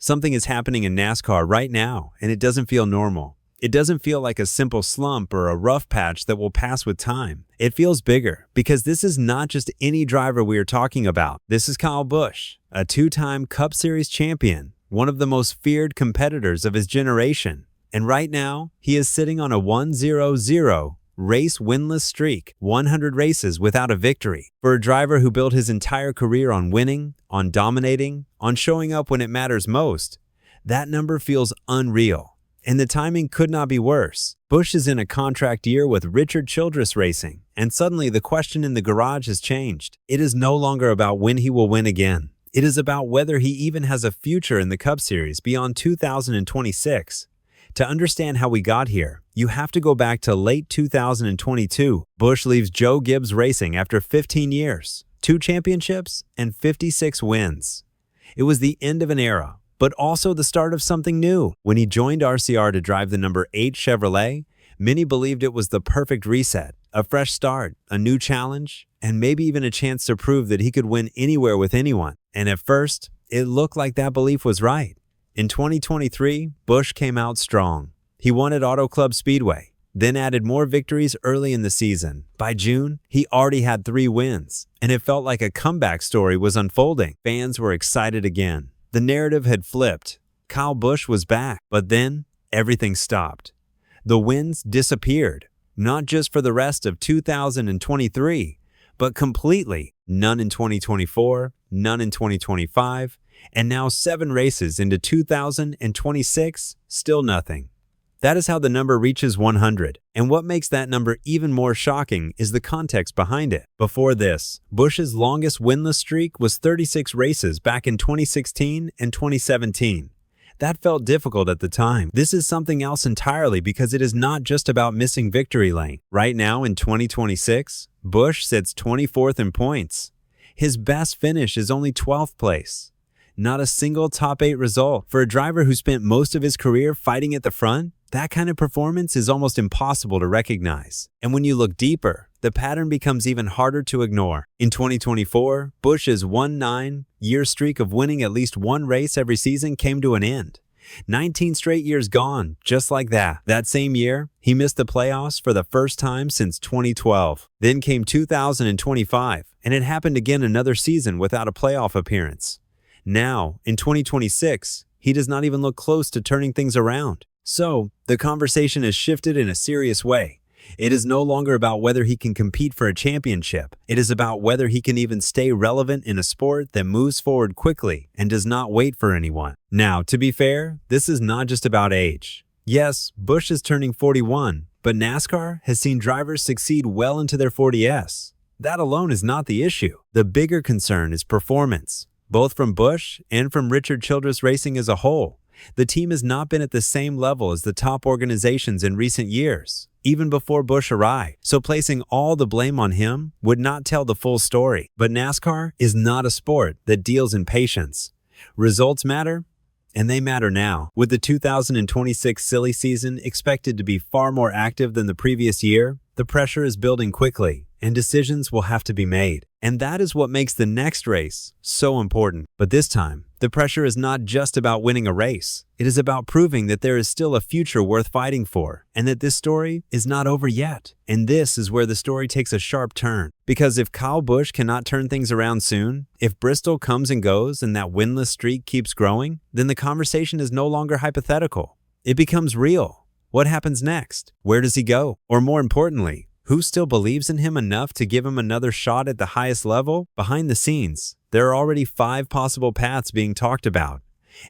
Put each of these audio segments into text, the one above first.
Something is happening in NASCAR right now, and it doesn't feel normal. It doesn't feel like a simple slump or a rough patch that will pass with time. It feels bigger, because this is not just any driver we are talking about. This is Kyle Busch, a two-time Cup Series champion, one of the most feared competitors of his generation. And right now, he is sitting on a 1-0-0 race winless streak, 100 races without a victory. For a driver who built his entire career on winning, on dominating, on showing up when it matters most, that number feels unreal. And the timing could not be worse. Busch is in a contract year with Richard Childress Racing, and suddenly the question in the garage has changed. It is no longer about when he will win again. It is about whether he even has a future in the Cup Series beyond 2026. To understand how we got here, you have to go back to late 2022. Busch leaves Joe Gibbs Racing after 15 years, 2 championships, and 56 wins. It was the end of an era, but also the start of something new. When he joined RCR to drive the number 8 Chevrolet, many believed it was the perfect reset, a fresh start, a new challenge, and maybe even a chance to prove that he could win anywhere with anyone. And at first, it looked like that belief was right. In 2023, Busch came out strong. He won at Auto Club Speedway, then added more victories early in the season. By June, he already had 3 wins, and it felt like a comeback story was unfolding. Fans were excited again. The narrative had flipped. Kyle Busch was back, but then everything stopped. The wins disappeared, not just for the rest of 2023, but completely. None in 2024, none in 2025, and now 7 races into 2026, still nothing. That is how the number reaches 100. And what makes that number even more shocking is the context behind it. Before this, Busch's longest winless streak was 36 races back in 2016 and 2017. That felt difficult at the time. This is something else entirely, because it is not just about missing victory lane. Right now in 2026, Busch sits 24th in points. His best finish is only 12th place. Not a single top 8 result. For a driver who spent most of his career fighting at the front, that kind of performance is almost impossible to recognize. And when you look deeper, the pattern becomes even harder to ignore. In 2024, Busch's 19-year streak of winning at least 1 race every season came to an end. 19 straight years gone, just like that. That same year, he missed the playoffs for the first time since 2012. Then came 2025, and it happened again another season without a playoff appearance. Now, in 2026, he does not even look close to turning things around. So, the conversation has shifted in a serious way. It is no longer about whether he can compete for a championship. It is about whether he can even stay relevant in a sport that moves forward quickly and does not wait for anyone. Now, to be fair, this is not just about age. Yes, Busch is turning 41, but NASCAR has seen drivers succeed well into their 40s. That alone is not the issue. The bigger concern is performance, both from Busch and from Richard Childress Racing as a whole. The team has not been at the same level as the top organizations in recent years, even before Busch arrived. So placing all the blame on him would not tell the full story. But NASCAR is not a sport that deals in patience. Results matter, and they matter now. With the 2026 silly season expected to be far more active than the previous year, the pressure is building quickly, and decisions will have to be made. And that is what makes the next race so important. But this time, the pressure is not just about winning a race. It is about proving that there is still a future worth fighting for, and that this story is not over yet. And this is where the story takes a sharp turn. Because if Kyle Busch cannot turn things around soon, if Bristol comes and goes and that winless streak keeps growing, then the conversation is no longer hypothetical. It becomes real. What happens next? Where does he go? Or more importantly, who still believes in him enough to give him another shot at the highest level? Behind the scenes, there are already 5 possible paths being talked about,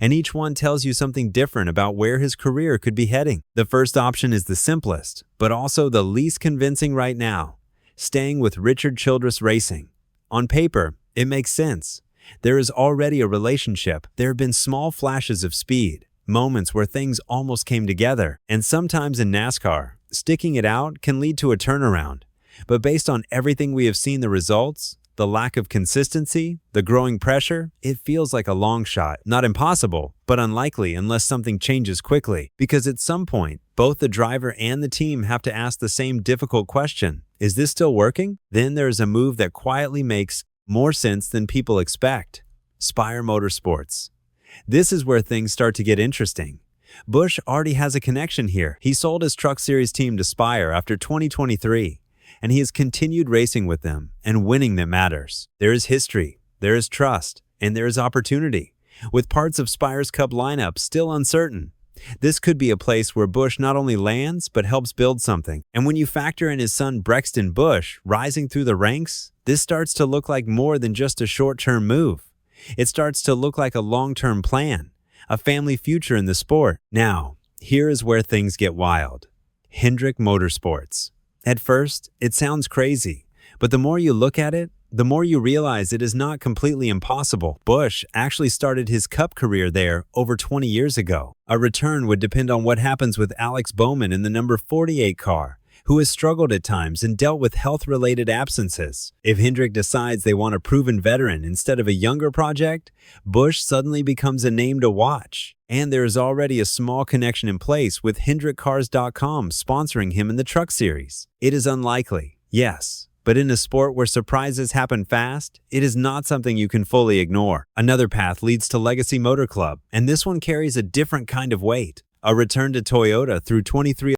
and each one tells you something different about where his career could be heading. The first option is the simplest, but also the least convincing right now: staying with Richard Childress Racing. On paper, it makes sense. There is already a relationship. There have been small flashes of speed, moments where things almost came together, and sometimes in NASCAR, sticking it out can lead to a turnaround. But based on everything we have seen, the results, the lack of consistency, the growing pressure, it feels like a long shot. Not impossible, but unlikely unless something changes quickly. Because at some point, both the driver and the team have to ask the same difficult question: is this still working? Then there is a move that quietly makes more sense than people expect: Spire Motorsports. This is where things start to get interesting. Busch already has a connection here. He sold his Truck Series team to Spire after 2023, and he has continued racing with them, and winning that matters. There is history, there is trust, and there is opportunity, with parts of Spire's Cup lineup still uncertain. This could be a place where Busch not only lands, but helps build something. And when you factor in his son Brexton Busch rising through the ranks, this starts to look like more than just a short-term move. It starts to look like a long-term plan, a family future in the sport. Now, here is where things get wild. Hendrick Motorsports. At first, it sounds crazy, but the more you look at it, the more you realize it is not completely impossible. Busch actually started his Cup career there over 20 years ago. A return would depend on what happens with Alex Bowman in the number 48 car, who has struggled at times and dealt with health-related absences. If Hendrick decides they want a proven veteran instead of a younger project, Busch suddenly becomes a name to watch. And there is already a small connection in place with HendrickCars.com sponsoring him in the Truck Series. It is unlikely, yes, but in a sport where surprises happen fast, it is not something you can fully ignore. Another path leads to Legacy Motor Club, and this one carries a different kind of weight. A return to Toyota through 23